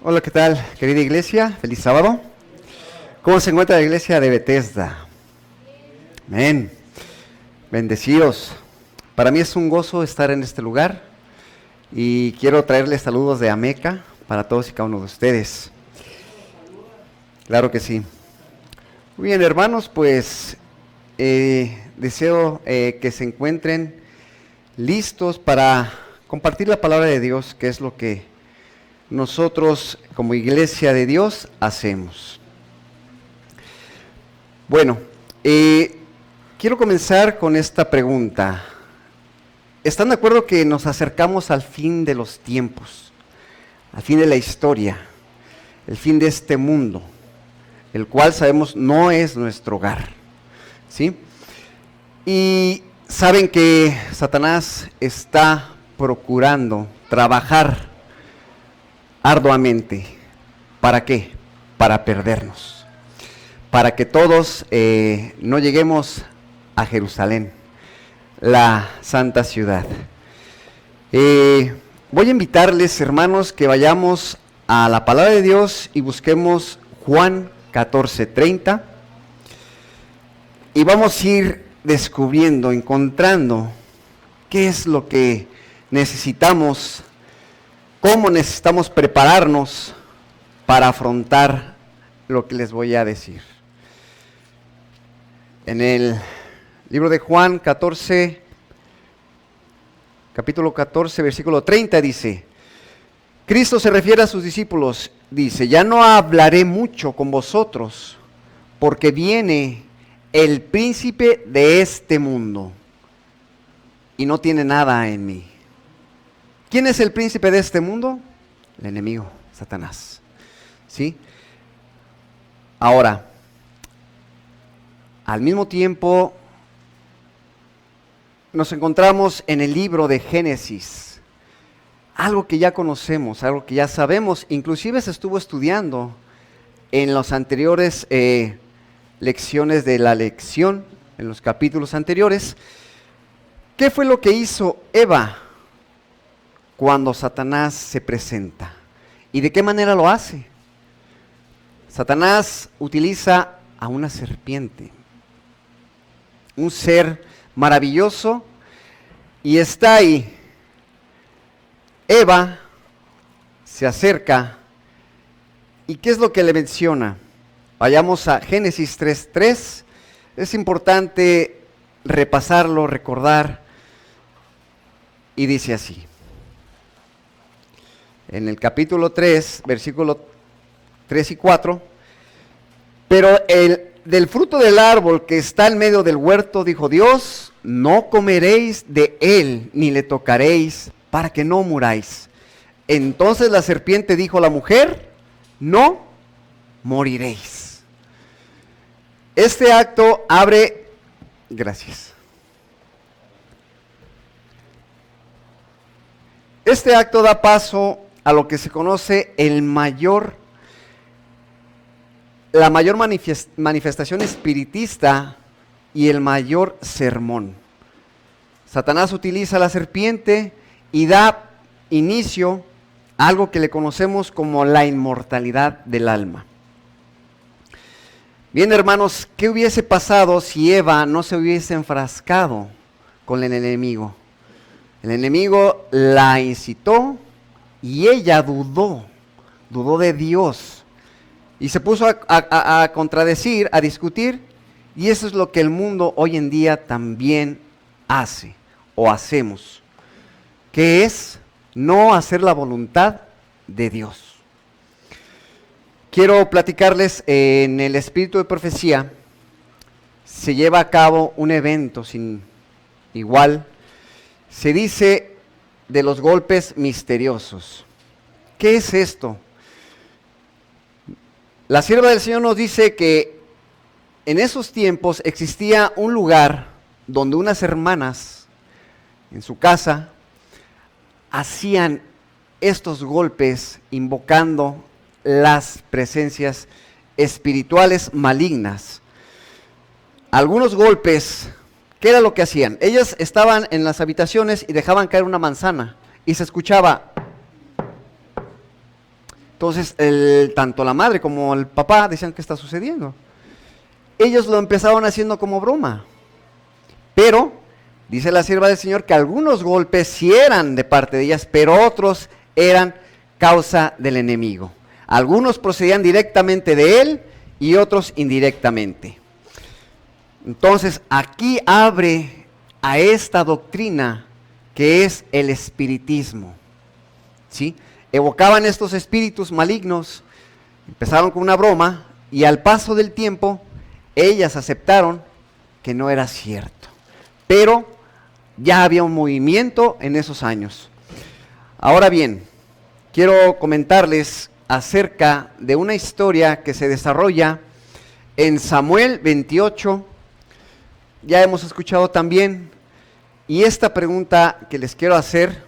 Hola, ¿qué tal, querida iglesia? Feliz sábado. ¿Cómo se encuentra la iglesia de Bethesda? Amén. Bendecidos. Para mí es un gozo estar en este lugar y quiero traerles saludos de Ameca para todos y cada uno de ustedes. Claro que sí. Muy bien, hermanos, pues deseo que se encuentren listos para compartir la palabra de Dios, que es lo que nosotros como iglesia de Dios hacemos. Bueno, quiero comenzar con esta pregunta. ¿Están de acuerdo que nos acercamos al fin de los tiempos, al fin de la historia, el fin de este mundo, el cual sabemos no es nuestro hogar? ¿Sí? Y saben que Satanás está procurando trabajar arduamente. ¿Para qué? Para perdernos. Para que todos no lleguemos a Jerusalén, la santa ciudad. Voy a invitarles, hermanos, que vayamos a la palabra de Dios y busquemos Juan 14:30. Y vamos a ir descubriendo, encontrando qué es lo que necesitamos, cómo necesitamos prepararnos para afrontar lo que les voy a decir. En el libro de Juan 14, capítulo 14, versículo 30 dice, Cristo se refiere a sus discípulos, dice, ya no hablaré mucho con vosotros, porque viene el príncipe de este mundo, y no tiene nada en mí. ¿Quién es el príncipe de este mundo? El enemigo, Satanás. ¿Sí? Ahora, al mismo tiempo, nos encontramos en el libro de Génesis. Algo que ya conocemos, algo que ya sabemos, inclusive se estuvo estudiando en las anteriores lecciones de la lección, en los capítulos anteriores. ¿Qué fue lo que hizo Eva cuando Satanás se presenta? ¿Y de qué manera lo hace? Satanás utiliza a una serpiente, un ser maravilloso, y está ahí. Eva se acerca, ¿y qué es lo que le menciona? Vayamos a Génesis 3:3. Es importante repasarlo, recordar, y dice así. En el capítulo 3, versículo 3 y 4, pero del fruto del árbol que está en medio del huerto, dijo Dios, no comeréis de él, ni le tocaréis, para que no muráis. Entonces la serpiente dijo a la mujer, no moriréis. Este acto abre, gracias. Este acto da paso a lo que se conoce la mayor manifestación espiritista y el mayor sermón. Satanás utiliza la serpiente y da inicio a algo que le conocemos como la inmortalidad del alma. Bien, hermanos, ¿qué hubiese pasado si Eva no se hubiese enfrascado con el enemigo? El enemigo la incitó y ella dudó de Dios. Y se puso a contradecir, a discutir, y eso es lo que el mundo hoy en día también hace, o hacemos, que es no hacer la voluntad de Dios. Quiero platicarles, en el espíritu de profecía, se lleva a cabo un evento sin igual, se dice de los golpes misteriosos. ¿Qué es esto? La sierva del Señor nos dice que en esos tiempos existía un lugar donde unas hermanas en su casa hacían estos golpes invocando las presencias espirituales malignas. Algunos golpes, ¿qué era lo que hacían? Ellas estaban en las habitaciones y dejaban caer una manzana y se escuchaba Entonces, tanto la madre como el papá decían, ¿qué está sucediendo? Ellos lo empezaron haciendo como broma. Pero, dice la sierva del Señor, que algunos golpes sí eran de parte de ellas, pero otros eran causa del enemigo. Algunos procedían directamente de él y otros indirectamente. Entonces, aquí abre a esta doctrina que es el espiritismo. ¿Sí? Evocaban estos espíritus malignos, empezaron con una broma y al paso del tiempo ellas aceptaron que no era cierto. Pero ya había un movimiento en esos años. Ahora bien, quiero comentarles acerca de una historia que se desarrolla en Samuel 28. Ya hemos escuchado también, y esta pregunta que les quiero hacer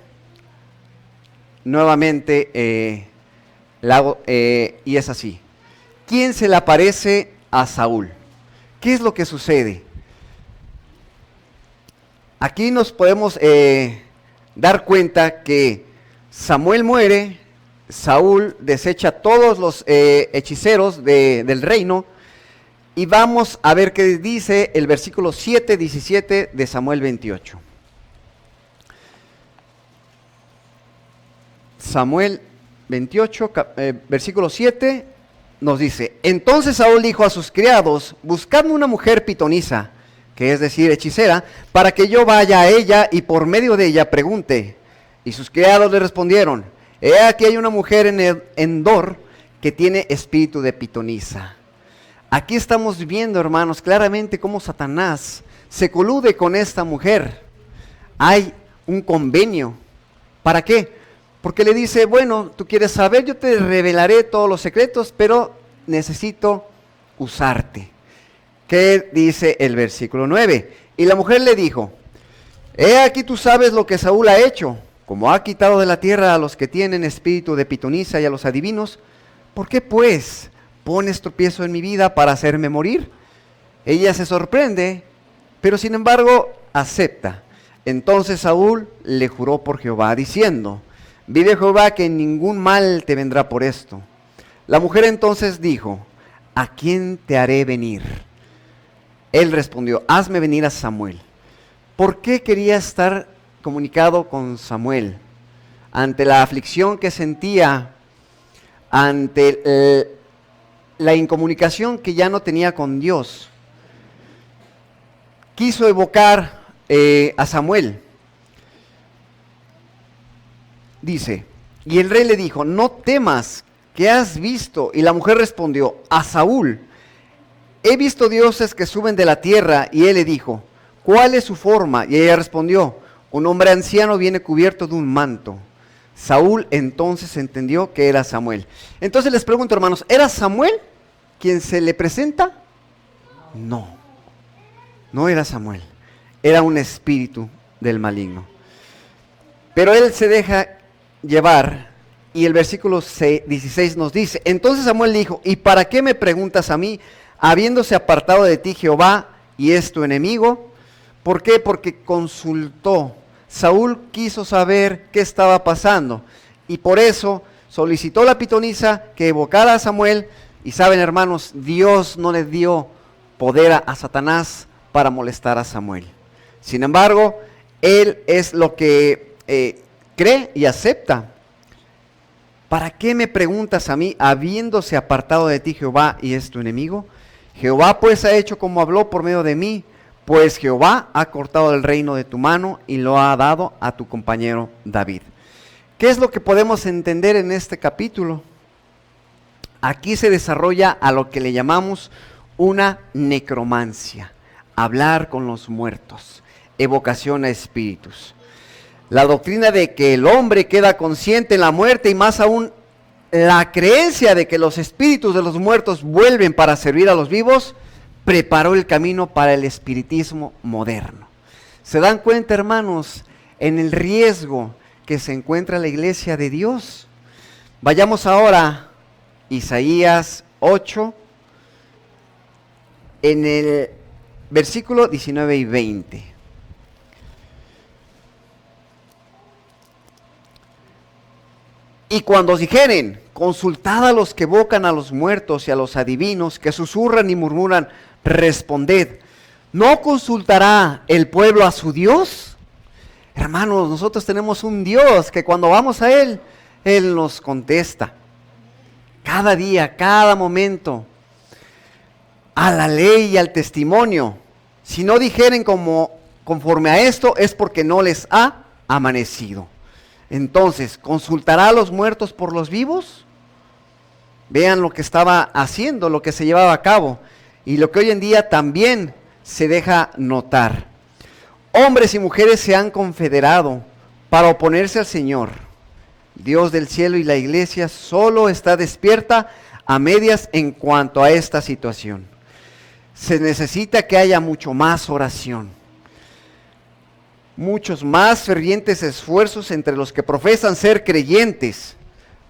nuevamente la hago, y es así: ¿quién se le aparece a Saúl? ¿Qué es lo que sucede? Aquí nos podemos dar cuenta que Samuel muere, Saúl desecha a todos los hechiceros del reino, y vamos a ver qué dice el versículo 7-17 de Samuel 28. Samuel 28, versículo 7, nos dice: entonces Saúl dijo a sus criados, buscadme una mujer pitonisa, que es decir, hechicera, para que yo vaya a ella y por medio de ella pregunte. Y sus criados le respondieron: he aquí hay una mujer en Endor que tiene espíritu de pitonisa. Aquí estamos viendo, hermanos, claramente cómo Satanás se colude con esta mujer. Hay un convenio. ¿Para qué? Porque le dice, bueno, tú quieres saber, yo te revelaré todos los secretos, pero necesito usarte. ¿Qué dice el versículo 9? Y la mujer le dijo: he aquí tú sabes lo que Saúl ha hecho, como ha quitado de la tierra a los que tienen espíritu de pitonisa y a los adivinos. ¿Por qué pues pones tropiezo en mi vida para hacerme morir? Ella se sorprende, pero sin embargo acepta. Entonces Saúl le juró por Jehová, diciendo: vive Jehová que ningún mal te vendrá por esto. La mujer entonces dijo: ¿a quién te haré venir? Él respondió: hazme venir a Samuel. ¿Por qué quería estar comunicado con Samuel? Ante la aflicción que sentía, ante la incomunicación que ya no tenía con Dios, quiso evocar a Samuel. Dice: y el rey le dijo: no temas, ¿qué has visto? Y la mujer respondió: a Saúl. He visto dioses que suben de la tierra. Y él le dijo: ¿cuál es su forma? Y ella respondió: un hombre anciano viene cubierto de un manto. Saúl entonces entendió que era Samuel. Entonces les pregunto, hermanos, ¿era Samuel quien se le presenta? No, no era Samuel. Era un espíritu del maligno. Pero él se deja llevar, y el versículo 16 nos dice: entonces Samuel dijo: ¿y para qué me preguntas a mí, habiéndose apartado de ti Jehová y es tu enemigo? ¿Por qué? Porque consultó. Saúl quiso saber qué estaba pasando, y por eso solicitó la pitonisa que evocara a Samuel. Y saben, hermanos, Dios no le dio poder a Satanás para molestar a Samuel. Sin embargo, él es lo que cree y acepta. ¿Para qué me preguntas a mí, habiéndose apartado de ti Jehová y es tu enemigo? Jehová pues ha hecho como habló por medio de mí, pues Jehová ha cortado el reino de tu mano y lo ha dado a tu compañero David. ¿Qué es lo que podemos entender en este capítulo? Aquí se desarrolla a lo que le llamamos una necromancia, hablar con los muertos, evocación a espíritus. La doctrina de que el hombre queda consciente en la muerte, y más aún la creencia de que los espíritus de los muertos vuelven para servir a los vivos, preparó el camino para el espiritismo moderno. ¿Se dan cuenta, hermanos, en el riesgo que se encuentra la iglesia de Dios? Vayamos ahora a Isaías 8, en el versículo 19 y 20. Y cuando os dijeren, consultad a los que evocan a los muertos y a los adivinos, que susurran y murmuran, responded, ¿no consultará el pueblo a su Dios? Hermanos, nosotros tenemos un Dios que cuando vamos a Él, Él nos contesta. Cada día, cada momento, a la ley y al testimonio. Si no dijeren conforme a esto, es porque no les ha amanecido. Entonces, ¿consultará a los muertos por los vivos? Vean lo que estaba haciendo, lo que se llevaba a cabo y lo que hoy en día también se deja notar. Hombres y mujeres se han confederado para oponerse al Señor. Dios del cielo y la iglesia solo está despierta a medias en cuanto a esta situación. Se necesita que haya mucho más oración, muchos más fervientes esfuerzos entre los que profesan ser creyentes.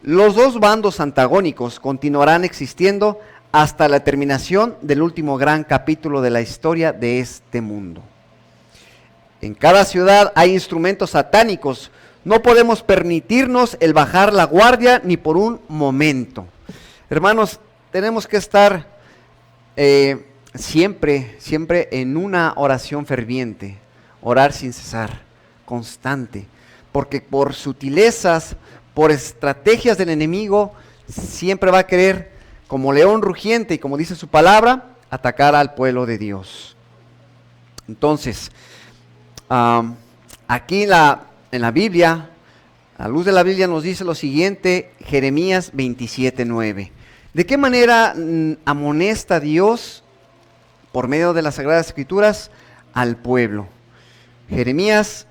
Los dos bandos antagónicos continuarán existiendo hasta la terminación del último gran capítulo de la historia de este mundo. En cada ciudad hay instrumentos satánicos. No podemos permitirnos el bajar la guardia ni por un momento. Hermanos, tenemos que estar siempre en una oración ferviente, orar sin cesar, constante, porque por sutilezas, por estrategias del enemigo, siempre va a querer, como león rugiente y como dice su palabra, atacar al pueblo de Dios. Entonces, aquí en la Biblia, a la luz de la Biblia nos dice lo siguiente, Jeremías 27:9. ¿De qué manera amonesta Dios por medio de las Sagradas Escrituras al pueblo? Jeremías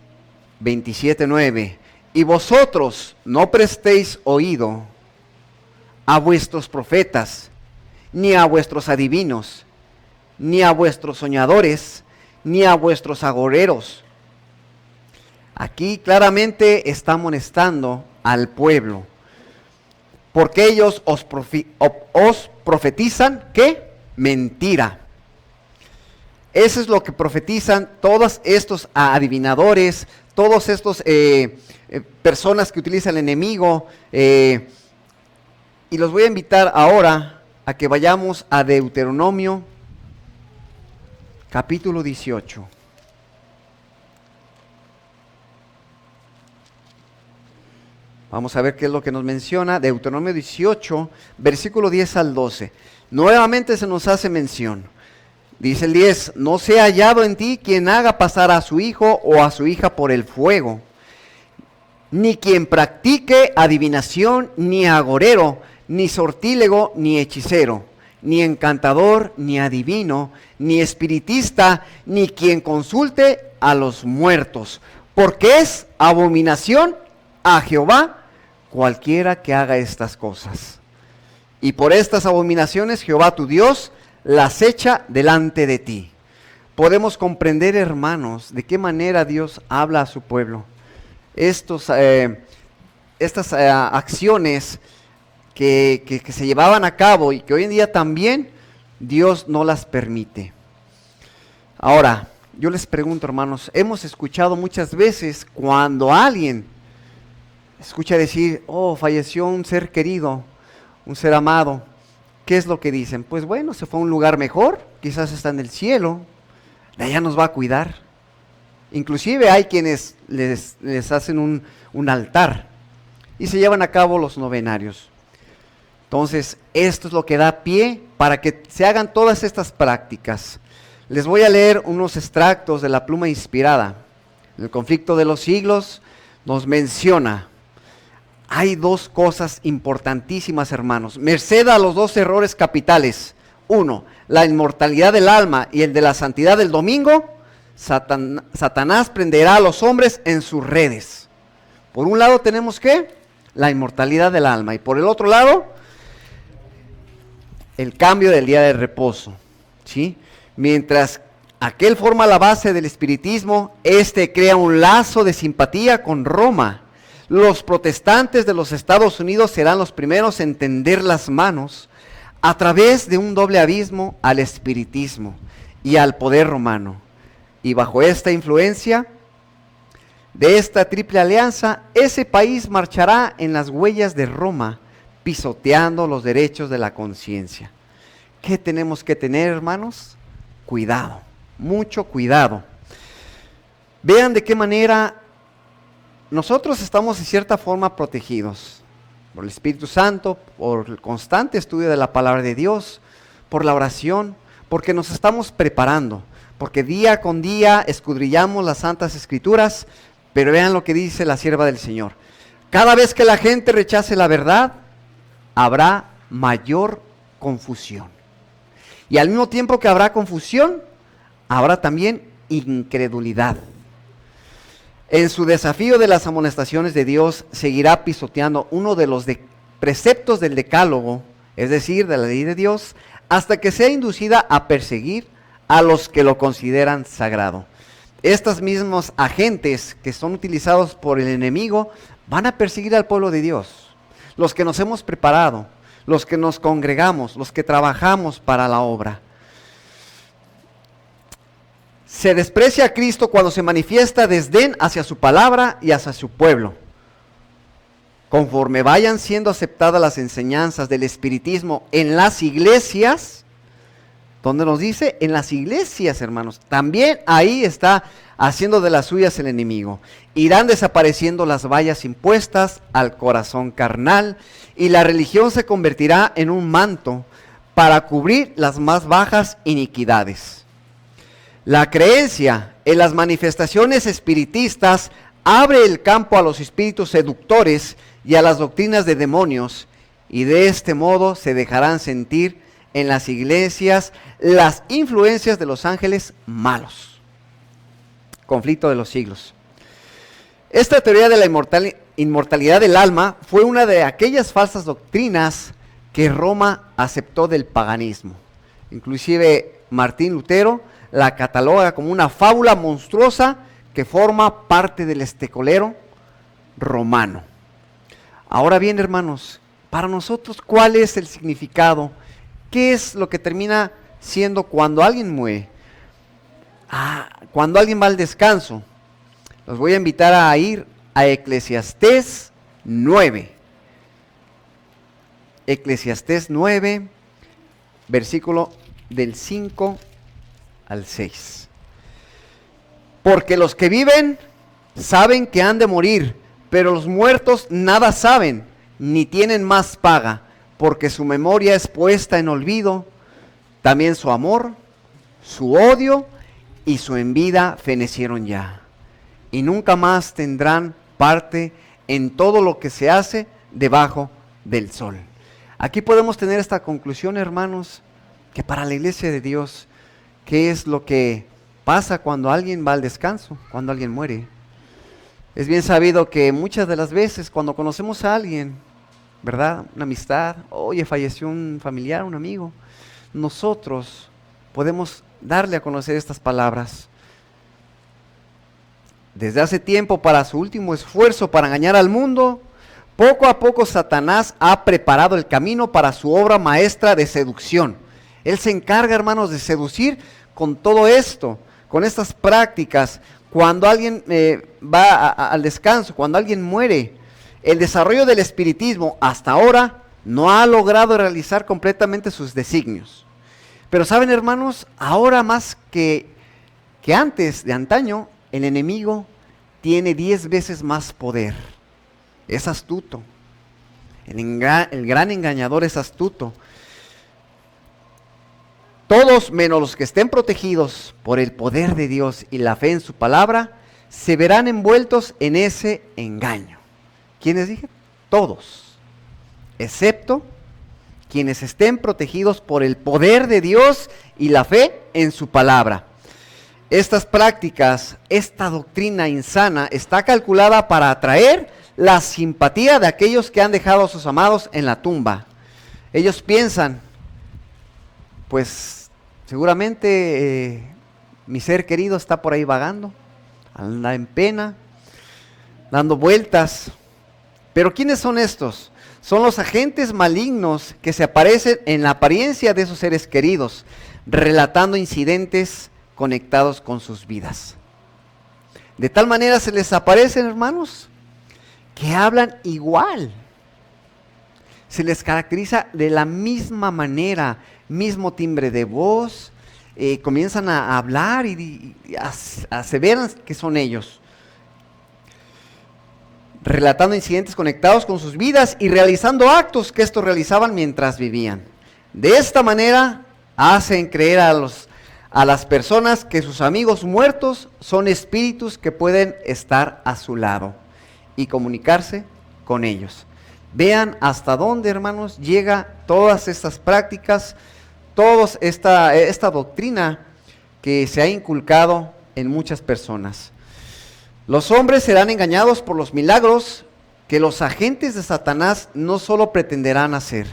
27:9. Y vosotros no prestéis oído a vuestros profetas, ni a vuestros adivinos, ni a vuestros soñadores, ni a vuestros agoreros. Aquí claramente está amonestando al pueblo, porque ellos os profetizan, ¿qué? Mentira. Eso es lo que profetizan todos estos adivinadores, todos estos personas que utiliza el enemigo. Y los voy a invitar ahora a que vayamos a Deuteronomio capítulo 18. Vamos a ver qué es lo que nos menciona. Deuteronomio 18, versículo 10 al 12. Nuevamente se nos hace mención. Dice el 10, no sea hallado en ti quien haga pasar a su hijo o a su hija por el fuego, ni quien practique adivinación, ni agorero, ni sortílego, ni hechicero, ni encantador, ni adivino, ni espiritista, ni quien consulte a los muertos, porque es abominación a Jehová cualquiera que haga estas cosas. Y por estas abominaciones Jehová tu Dios las echa delante de ti. Podemos comprender, hermanos, de qué manera Dios habla a su pueblo. Estas acciones que se llevaban a cabo y que hoy en día también Dios no las permite. Ahora, yo les pregunto, hermanos, hemos escuchado muchas veces cuando alguien escucha decir, oh, falleció un ser querido, un ser amado. ¿Qué es lo que dicen? Pues bueno, se fue a un lugar mejor, quizás está en el cielo, de allá nos va a cuidar. Inclusive hay quienes les hacen un altar y se llevan a cabo los novenarios. Entonces, esto es lo que da pie para que se hagan todas estas prácticas. Les voy a leer unos extractos de la pluma inspirada. En el conflicto de los siglos nos menciona, hay dos cosas importantísimas, hermanos, merced a los dos errores capitales. Uno, la inmortalidad del alma y el de la santidad del domingo. Satanás prenderá a los hombres en sus redes. Por un lado tenemos ¿qué? La inmortalidad del alma, y por el otro lado, el cambio del día de reposo, ¿sí? Mientras aquel forma la base del espiritismo, este crea un lazo de simpatía con Roma. Los protestantes de los Estados Unidos serán los primeros en tender las manos a través de un doble abismo al espiritismo y al poder romano. Y bajo esta influencia de esta triple alianza, ese país marchará en las huellas de Roma, pisoteando los derechos de la conciencia. ¿Qué tenemos que tener, hermanos? Cuidado, mucho cuidado. Vean de qué manera nosotros estamos en cierta forma protegidos por el Espíritu Santo, por el constante estudio de la palabra de Dios, por la oración, porque nos estamos preparando, porque día con día escudriñamos las Santas Escrituras. Pero vean lo que dice la sierva del Señor: cada vez que la gente rechace la verdad, habrá mayor confusión. Y al mismo tiempo que habrá confusión, habrá también incredulidad. En su desafío de las amonestaciones de Dios, seguirá pisoteando uno de los preceptos del decálogo, es decir, de la ley de Dios, hasta que sea inducida a perseguir a los que lo consideran sagrado. Estos mismos agentes que son utilizados por el enemigo van a perseguir al pueblo de Dios, los que nos hemos preparado, los que nos congregamos, los que trabajamos para la obra. Se desprecia a Cristo cuando se manifiesta desdén hacia su palabra y hacia su pueblo. Conforme vayan siendo aceptadas las enseñanzas del espiritismo en las iglesias, donde nos dice en las iglesias, hermanos, también ahí está haciendo de las suyas el enemigo. Irán desapareciendo las vallas impuestas al corazón carnal, y la religión se convertirá en un manto para cubrir las más bajas iniquidades. La creencia en las manifestaciones espiritistas abre el campo a los espíritus seductores y a las doctrinas de demonios, y de este modo se dejarán sentir en las iglesias las influencias de los ángeles malos. Conflicto de los siglos. Esta teoría de la inmortalidad del alma fue una de aquellas falsas doctrinas que Roma aceptó del paganismo. Inclusive Martín Lutero la cataloga como una fábula monstruosa que forma parte del estecolero romano. Ahora bien, hermanos, para nosotros, ¿cuál es el significado? ¿Qué es lo que termina siendo cuando alguien muere? Cuando alguien va al descanso. Los voy a invitar a ir a Eclesiastés 9. Eclesiastés 9, versículo del 5 al 6. Porque los que viven saben que han de morir, pero los muertos nada saben, ni tienen más paga, porque su memoria es puesta en olvido, también su amor, su odio y su envidia fenecieron ya, y nunca más tendrán parte en todo lo que se hace debajo del sol. Aquí podemos tener esta conclusión, hermanos, que para la iglesia de Dios, ¿qué es lo que pasa cuando alguien va al descanso, cuando alguien muere? Es bien sabido que muchas de las veces cuando conocemos a alguien, ¿verdad? Una amistad, oye, falleció un familiar, un amigo, nosotros podemos darle a conocer estas palabras. Desde hace tiempo, para su último esfuerzo para engañar al mundo, poco a poco Satanás ha preparado el camino para su obra maestra de seducción. Él se encarga, hermanos, de seducir con todo esto, con estas prácticas. Cuando alguien va al descanso, cuando alguien muere, el desarrollo del espiritismo hasta ahora no ha logrado realizar completamente sus designios. Pero saben, hermanos, ahora más que antes, de antaño, el enemigo tiene 10 veces más poder. Es astuto. El gran engañador es astuto. Todos menos los que estén protegidos por el poder de Dios y la fe en su palabra, se verán envueltos en ese engaño. ¿Quiénes dije? Todos, excepto quienes estén protegidos por el poder de Dios y la fe en su palabra. Estas prácticas, esta doctrina insana está calculada para atraer la simpatía de aquellos que han dejado a sus amados en la tumba. Ellos piensan, pues seguramente mi ser querido está por ahí vagando, anda en pena, dando vueltas. Pero ¿quiénes son estos? Son los agentes malignos que se aparecen en la apariencia de esos seres queridos, relatando incidentes conectados con sus vidas. De tal manera se les aparecen, hermanos, que hablan igual. se les caracteriza de la misma manera, mismo timbre de voz, comienzan a hablar y aseveran que son ellos, relatando incidentes conectados con sus vidas y realizando actos que estos realizaban mientras vivían. De esta manera hacen creer a las personas que sus amigos muertos son espíritus que pueden estar a su lado y comunicarse con ellos. Vean hasta dónde, hermanos, llega todas estas prácticas, toda esta doctrina que se ha inculcado en muchas personas. Los hombres serán engañados por los milagros que los agentes de Satanás no solo pretenderán hacer,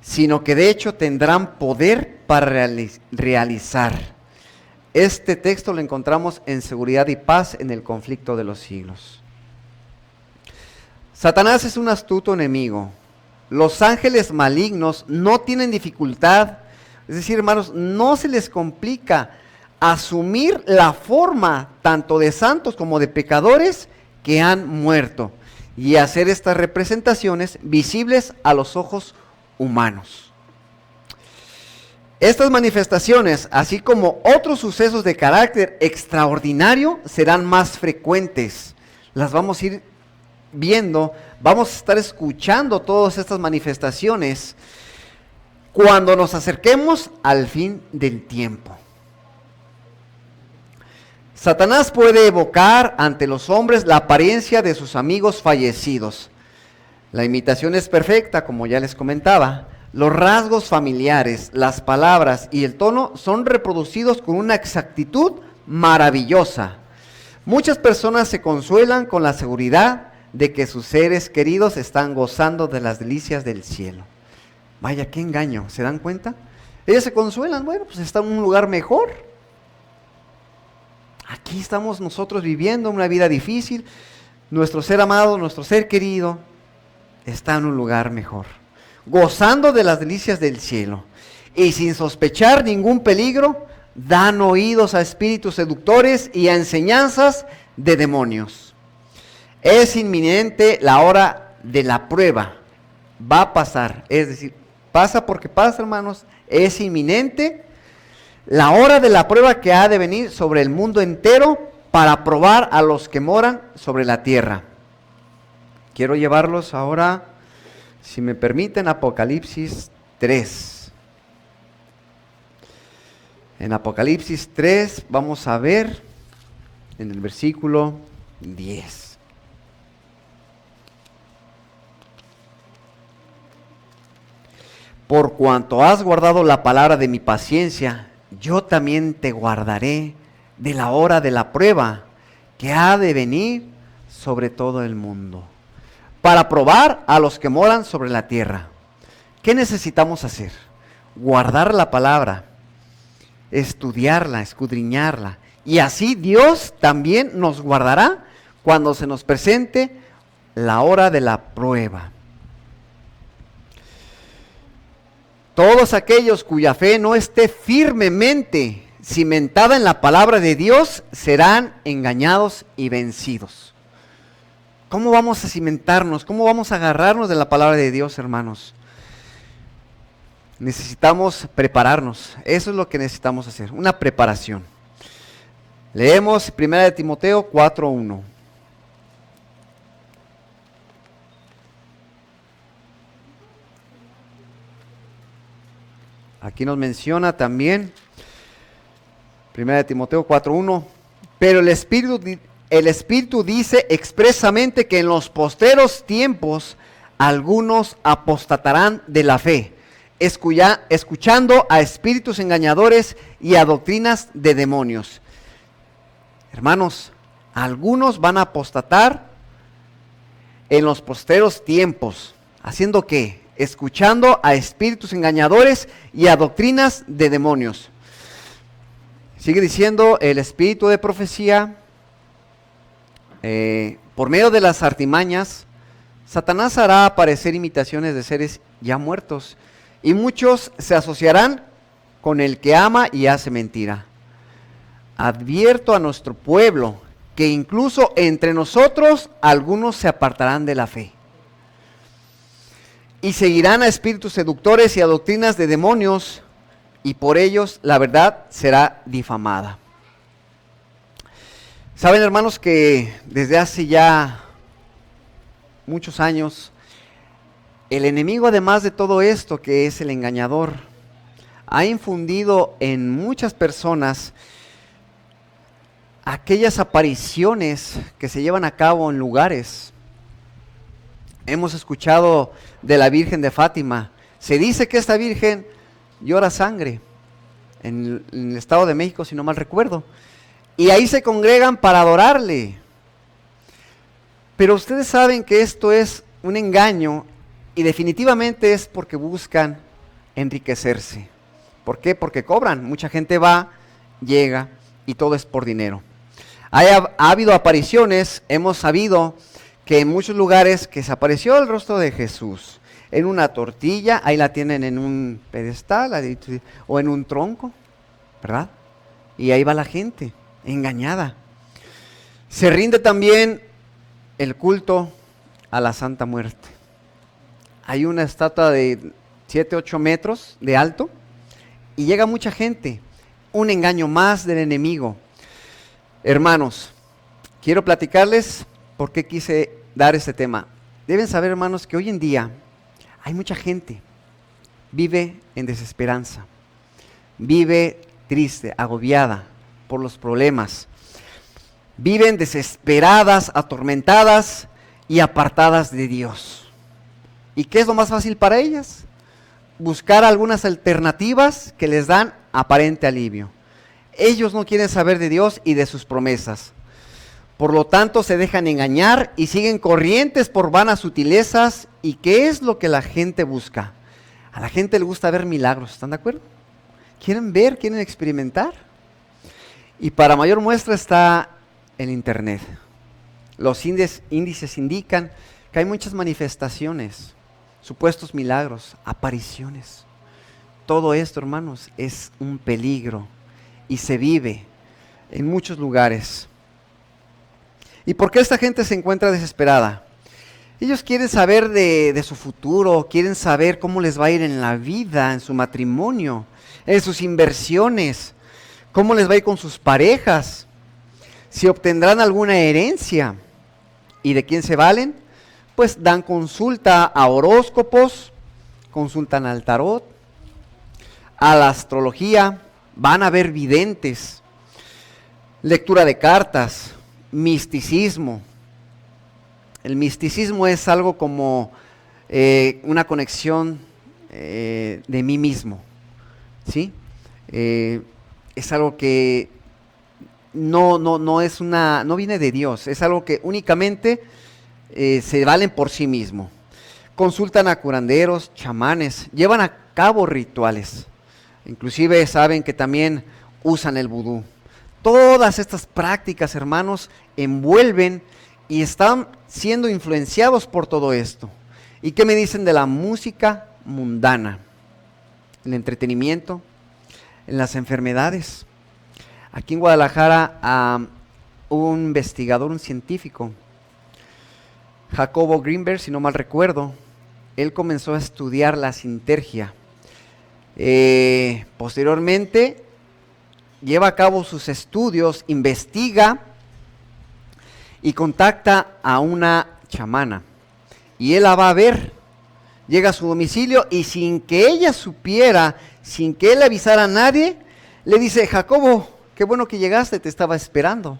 sino que de hecho tendrán poder para realizar. Este texto lo encontramos en Seguridad y Paz en el Conflicto de los Siglos. Satanás es un astuto enemigo. Los ángeles malignos no tienen dificultad, es decir, hermanos, no se les complica asumir la forma tanto de santos como de pecadores que han muerto y hacer estas representaciones visibles a los ojos humanos. Estas manifestaciones, así como otros sucesos de carácter extraordinario, serán más frecuentes. Las vamos a ir viendo, vamos a estar escuchando todas estas manifestaciones cuando nos acerquemos al fin del tiempo. Satanás puede evocar ante los hombres la apariencia de sus amigos fallecidos. La imitación es perfecta, como ya les comentaba. Los rasgos familiares, las palabras y el tono son reproducidos con una exactitud maravillosa. Muchas personas se consuelan con la seguridad de que sus seres queridos están gozando de las delicias del cielo. Vaya, qué engaño, ¿se dan cuenta? Ellos se consuelan, bueno, pues están en un lugar mejor. Aquí estamos nosotros viviendo una vida difícil. Nuestro ser amado, nuestro ser querido, está en un lugar mejor, gozando de las delicias del cielo. Y sin sospechar ningún peligro, dan oídos a espíritus seductores y a enseñanzas de demonios. Es inminente la hora de la prueba. Va a pasar, es decir, pasa porque pasa, hermanos. Es inminente la hora de la prueba que ha de venir sobre el mundo entero para probar a los que moran sobre la tierra. Quiero llevarlos ahora, si me permiten, a Apocalipsis 3. En Apocalipsis 3 vamos a ver en el versículo 10. Por cuanto has guardado la palabra de mi paciencia, yo también te guardaré de la hora de la prueba que ha de venir sobre todo el mundo, para probar a los que moran sobre la tierra. ¿Qué necesitamos hacer? Guardar la palabra, estudiarla, escudriñarla, y así Dios también nos guardará cuando se nos presente la hora de la prueba. Todos aquellos cuya fe no esté firmemente cimentada en la palabra de Dios serán engañados y vencidos. ¿Cómo vamos a cimentarnos? ¿Cómo vamos a agarrarnos de la palabra de Dios, hermanos? Necesitamos prepararnos. Eso es lo que necesitamos hacer, una preparación. Leemos 1 Timoteo 4:1. Aquí nos menciona también 1 Timoteo 4:1, pero el Espíritu dice expresamente que en los posteros tiempos algunos apostatarán de la fe, escuchando a espíritus engañadores y a doctrinas de demonios. Hermanos, algunos van a apostatar en los posteros tiempos. ¿Haciendo qué? Escuchando a espíritus engañadores y a doctrinas de demonios. Sigue diciendo el espíritu de profecía, por medio de las artimañas, Satanás hará aparecer imitaciones de seres ya muertos, y muchos se asociarán con el que ama y hace mentira. Advierto a nuestro pueblo que incluso entre nosotros algunos se apartarán de la fe. y seguirán a espíritus seductores y a doctrinas de demonios, y por ellos la verdad será difamada. Saben, hermanos, que desde hace ya muchos años, el enemigo, además de todo esto, que es el engañador, ha infundido en muchas personas aquellas apariciones que se llevan a cabo en lugares. Hemos escuchado de la Virgen de Fátima. Se dice que esta Virgen llora sangre en el Estado de México, si no mal recuerdo. Y ahí se congregan para adorarle. Pero ustedes saben que esto es un engaño y definitivamente es porque buscan enriquecerse. ¿Por qué? Porque cobran. Mucha gente va, llega y todo es por dinero. Ha habido apariciones, hemos sabido que en muchos lugares que se apareció el rostro de Jesús en una tortilla, ahí la tienen en un pedestal o en un tronco, ¿verdad? Y ahí va la gente engañada. Se rinde también el culto a la Santa Muerte. Hay una estatua de 7, 8 metros de alto y llega mucha gente. Un engaño más del enemigo. Hermanos, quiero platicarles por qué quise dar este tema. Deben saber, hermanos, que hoy en día hay mucha gente, vive en desesperanza, vive triste, agobiada por los problemas, viven desesperadas, atormentadas y apartadas de Dios. ¿Y qué es lo más fácil para ellas? Buscar algunas alternativas que les dan aparente alivio. Ellos no quieren saber de Dios y de sus promesas. Por lo tanto, se dejan engañar y siguen corrientes por vanas sutilezas. ¿Y qué es lo que la gente busca? A la gente le gusta ver milagros, ¿están de acuerdo? Quieren ver, quieren experimentar. Y para mayor muestra está el internet. Los índices indican que hay muchas manifestaciones, supuestos milagros, apariciones. Todo esto, hermanos, es un peligro y se vive en muchos lugares. ¿Y por qué esta gente se encuentra desesperada? Ellos quieren saber de su futuro, quieren saber cómo les va a ir en la vida, en su matrimonio, en sus inversiones, cómo les va a ir con sus parejas, si obtendrán alguna herencia. ¿Y de quién se valen? Pues dan consulta a horóscopos, consultan al tarot, a la astrología, van a ver videntes, lectura de cartas, misticismo. El misticismo es algo como una conexión de mí mismo, ¿sí? Es algo que no viene de Dios, es algo que únicamente se valen por sí mismo. Consultan a curanderos, chamanes, llevan a cabo rituales. Inclusive saben que también usan el vudú. Todas estas prácticas, hermanos, envuelven y están siendo influenciados por todo esto. ¿Y qué me dicen de la música mundana? El entretenimiento, en las enfermedades. Aquí en Guadalajara, un investigador, un científico, Jacobo Greenberg, si no mal recuerdo, él comenzó a estudiar la sinergia. Posteriormente lleva a cabo sus estudios, investiga y contacta a una chamana y él la va a ver, llega a su domicilio y sin que ella supiera, sin que él avisara a nadie, le dice: Jacobo, qué bueno que llegaste, te estaba esperando.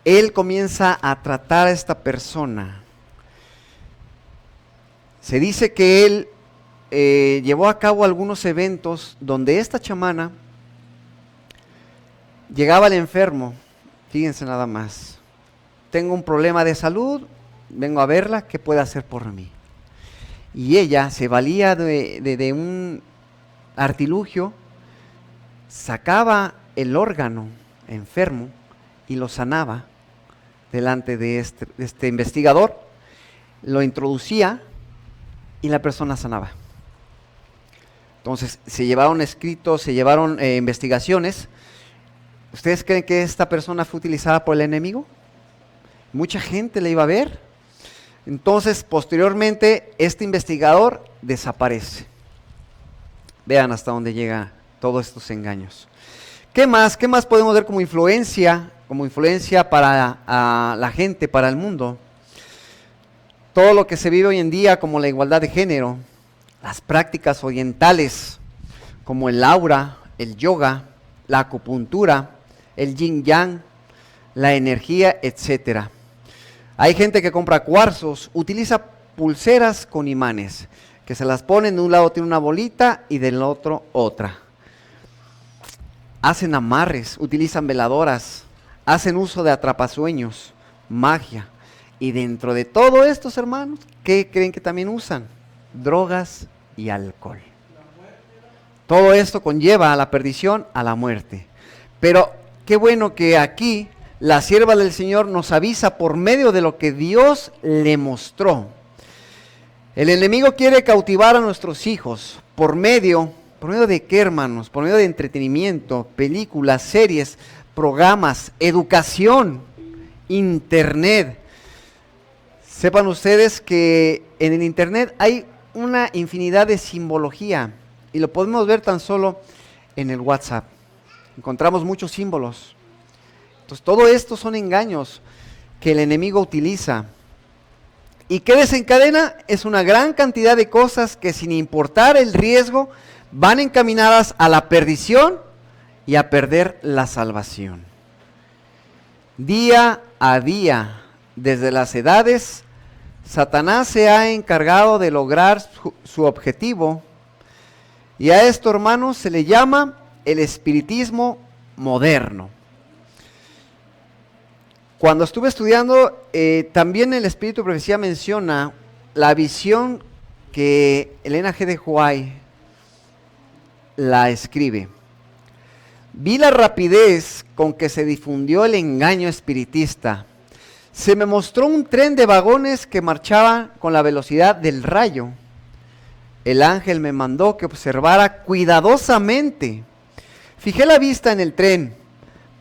Él comienza a tratar a esta persona. Se dice que él llevó a cabo algunos eventos donde esta chamana llegaba al enfermo. Fíjense nada más: tengo un problema de salud, vengo a verla, ¿qué puede hacer por mí? Y ella se valía de un artilugio, sacaba el órgano enfermo y lo sanaba delante de este investigador, lo introducía y la persona sanaba. Entonces se llevaron escritos, se llevaron investigaciones. ¿Ustedes creen que esta persona fue utilizada por el enemigo? Mucha gente la iba a ver. Entonces, posteriormente, este investigador desaparece. Vean hasta dónde llega todos estos engaños. ¿Qué más? ¿Qué más podemos ver como influencia para la gente, para el mundo? Todo lo que se vive hoy en día como la igualdad de género, las prácticas orientales como el aura, el yoga, la acupuntura, el yin yang, la energía, etc. Hay gente que compra cuarzos, utiliza pulseras con imanes, que se las ponen, de un lado tiene una bolita y del otro otra. Hacen amarres, utilizan veladoras, hacen uso de atrapasueños, magia. Y dentro de todo estos hermanos, ¿qué creen que también usan? Drogas y alcohol. Todo esto conlleva a la perdición, a la muerte. Pero qué bueno que aquí la sierva del Señor nos avisa por medio de lo que Dios le mostró. El enemigo quiere cautivar a nuestros hijos por medio de qué, hermanos? Por medio de entretenimiento, películas, series, programas, educación, internet. Sepan ustedes que en el internet hay una infinidad de simbología y lo podemos ver tan solo en el WhatsApp. Encontramos muchos símbolos. Entonces, todo esto son engaños que el enemigo utiliza. ¿Y qué desencadena? Es una gran cantidad de cosas que, sin importar el riesgo, van encaminadas a la perdición y a perder la salvación. Día a día, desde las edades, Satanás se ha encargado de lograr su objetivo, y a esto, hermanos, se le llama el espiritismo moderno. Cuando estuve estudiando, también el Espíritu de Profecía menciona la visión que Elena G. de White la escribe. Vi la rapidez con que se difundió el engaño espiritista. Se me mostró un tren de vagones que marchaba con la velocidad del rayo. El ángel me mandó que observara cuidadosamente. Fijé la vista en el tren.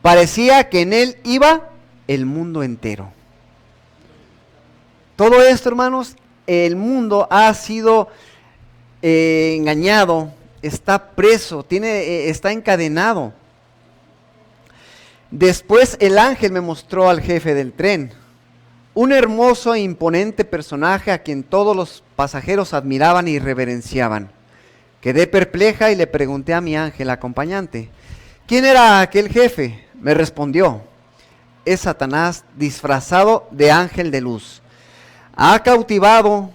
Parecía que en él iba el mundo entero. Todo esto, hermanos, el mundo ha sido engañado, está preso, está encadenado. Después el ángel me mostró al jefe del tren, un hermoso e imponente personaje a quien todos los pasajeros admiraban y reverenciaban. Quedé perpleja y le pregunté a mi ángel acompañante, ¿quién era aquel jefe? Me respondió, es Satanás disfrazado de ángel de luz. Ha cautivado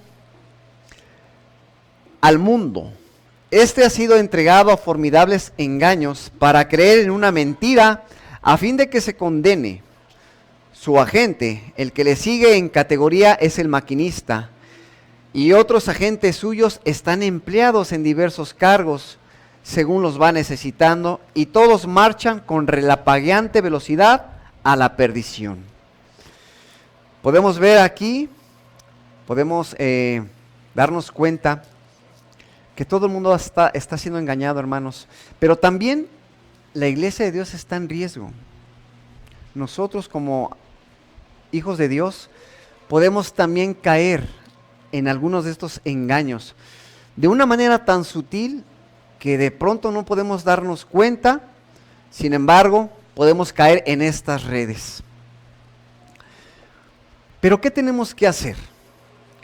al mundo. Este ha sido entregado a formidables engaños para creer en una mentira a fin de que se condene. Su agente, el que le sigue en categoría, es el maquinista, y otros agentes suyos están empleados en diversos cargos según los va necesitando, y todos marchan con relampagueante velocidad a la perdición. Podemos ver aquí, podemos darnos cuenta que todo el mundo está siendo engañado, hermanos, pero también la iglesia de Dios está en riesgo. Nosotros como hijos de Dios podemos también caer en algunos de estos engaños de una manera tan sutil que de pronto no podemos darnos cuenta. Sin embargo, podemos caer en estas redes. Pero ¿qué tenemos que hacer?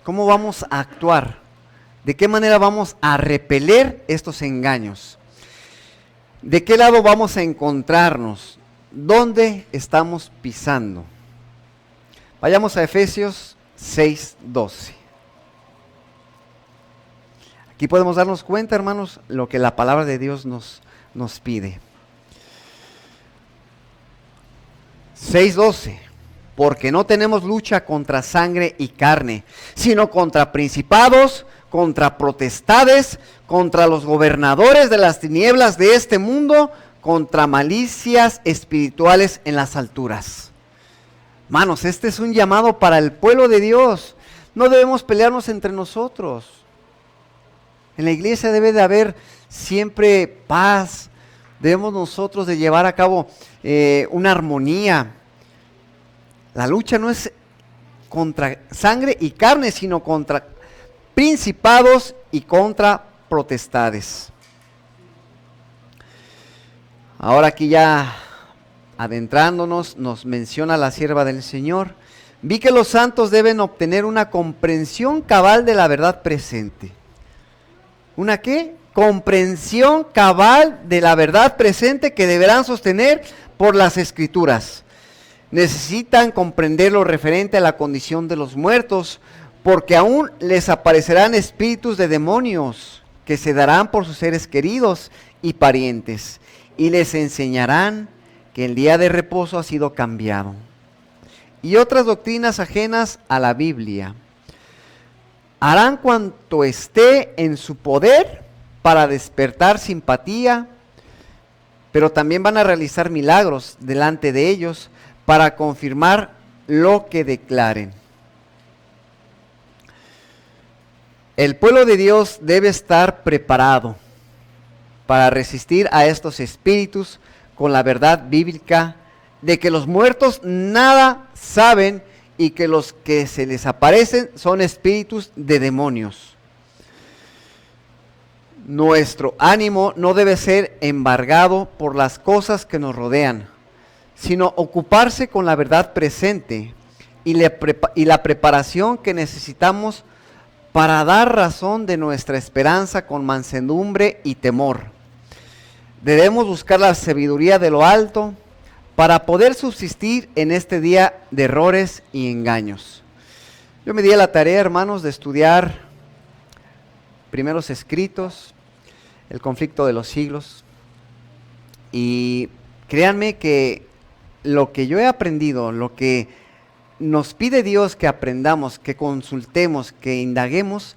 ¿Cómo vamos a actuar? ¿De qué manera vamos a repeler estos engaños? ¿De qué lado vamos a encontrarnos? ¿Dónde estamos pisando? Vayamos a Efesios 6:12. Aquí podemos darnos cuenta, hermanos, lo que la palabra de Dios nos pide. 6:12. Porque no tenemos lucha contra sangre y carne, sino contra principados, contra potestades, contra los gobernadores de las tinieblas de este mundo, contra malicias espirituales en las alturas. Hermanos, este es un llamado para el pueblo de Dios. No debemos pelearnos entre nosotros. En la iglesia debe de haber siempre paz. Debemos nosotros de llevar a cabo una armonía. La lucha no es contra sangre y carne, sino contra principados y contra potestades. Ahora aquí ya adentrándonos, nos menciona la sierva del Señor. Vi que los santos deben obtener una comprensión cabal de la verdad presente. ¿Una qué? Comprensión cabal de la verdad presente que deberán sostener por las Escrituras. Necesitan comprender lo referente a la condición de los muertos, porque aún les aparecerán espíritus de demonios que se darán por sus seres queridos y parientes, y les enseñarán que el día de reposo ha sido cambiado. Y otras doctrinas ajenas a la Biblia. Harán cuanto esté en su poder para despertar simpatía, pero también van a realizar milagros delante de ellos para confirmar lo que declaren. El pueblo de Dios debe estar preparado para resistir a estos espíritus con la verdad bíblica de que los muertos nada saben y que los que se les aparecen son espíritus de demonios. Nuestro ánimo no debe ser embargado por las cosas que nos rodean, sino ocuparse con la verdad presente y la preparación que necesitamos para dar razón de nuestra esperanza con mansedumbre y temor. Debemos buscar la sabiduría de lo alto para poder subsistir en este día de errores y engaños. Yo me di a la tarea, hermanos, de estudiar primeros escritos, el conflicto de los siglos, y créanme que lo que yo he aprendido, lo que nos pide Dios que aprendamos, que consultemos, que indaguemos,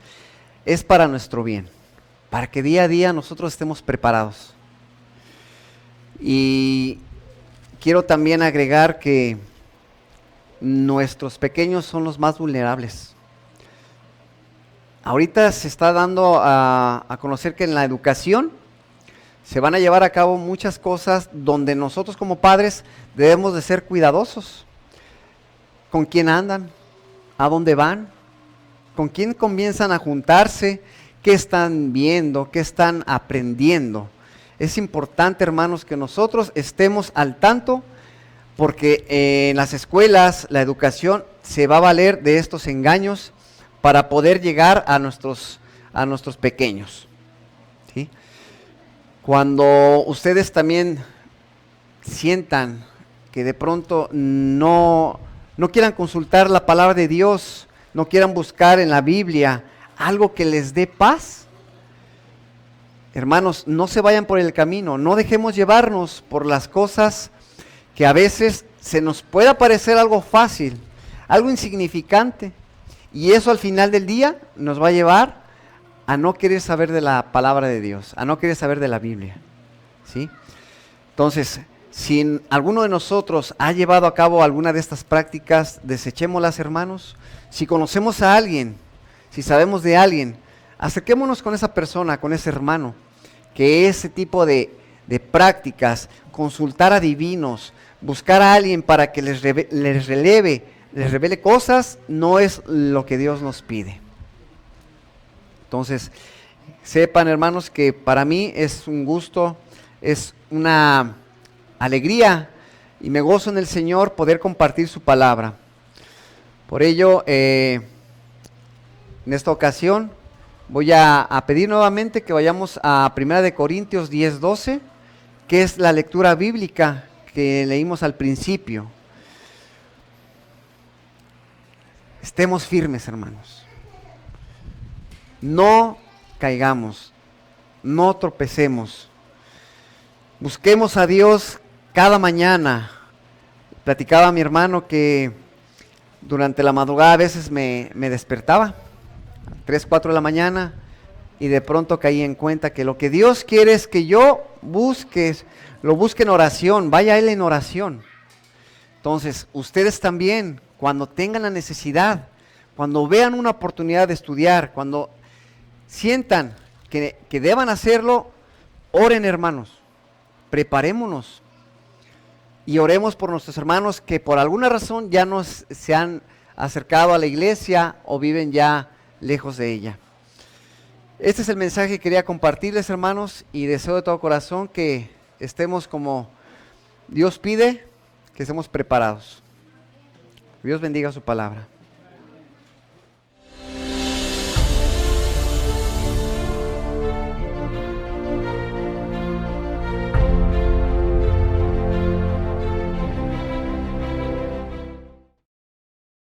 es para nuestro bien, para que día a día nosotros estemos preparados. Y quiero también agregar que nuestros pequeños son los más vulnerables. Ahorita se está dando a conocer que en la educación se van a llevar a cabo muchas cosas donde nosotros como padres debemos de ser cuidadosos. ¿Con quién andan? ¿A dónde van? ¿Con quién comienzan a juntarse? ¿Qué están viendo? ¿Qué están aprendiendo? Es importante, hermanos, que nosotros estemos al tanto, porque en las escuelas la educación se va a valer de estos engaños para poder llegar a nuestros pequeños, ¿sí? Cuando ustedes también sientan que de pronto no quieran consultar la palabra de Dios, no quieran buscar en la Biblia algo que les dé paz, hermanos, no se vayan por el camino, no dejemos llevarnos por las cosas que a veces se nos pueda parecer algo fácil, algo insignificante, y eso al final del día nos va a llevar a no querer saber de la palabra de Dios, a no querer saber de la Biblia, ¿sí? Entonces, si alguno de nosotros ha llevado a cabo alguna de estas prácticas, desechémoslas, hermanos. Si conocemos a alguien, si sabemos de alguien, acerquémonos con esa persona, con ese hermano, que ese tipo de prácticas, consultar a divinos, buscar a alguien para que les revele cosas, no es lo que Dios nos pide. Entonces, sepan, hermanos, que para mí es un gusto, es una alegría y me gozo en el Señor poder compartir su palabra. Por ello, en esta ocasión voy a pedir nuevamente que vayamos a 1 Corintios 10:12, que es la lectura bíblica que leímos al principio. Estemos firmes, hermanos. No caigamos, no tropecemos. Busquemos a Dios cada mañana. Platicaba a mi hermano que durante la madrugada a veces me despertaba, 3, 4 de la mañana, y de pronto caí en cuenta que lo que Dios quiere es que yo lo busque en oración, vaya a Él en oración. Entonces, ustedes también, cuando tengan la necesidad, cuando vean una oportunidad de estudiar, cuando sientan que deban hacerlo, oren, hermanos, preparémonos y oremos por nuestros hermanos que por alguna razón ya no se han acercado a la iglesia o viven ya lejos de ella. Este es el mensaje que quería compartirles, hermanos, y deseo de todo corazón que estemos como Dios pide, que estemos preparados. Dios bendiga su palabra.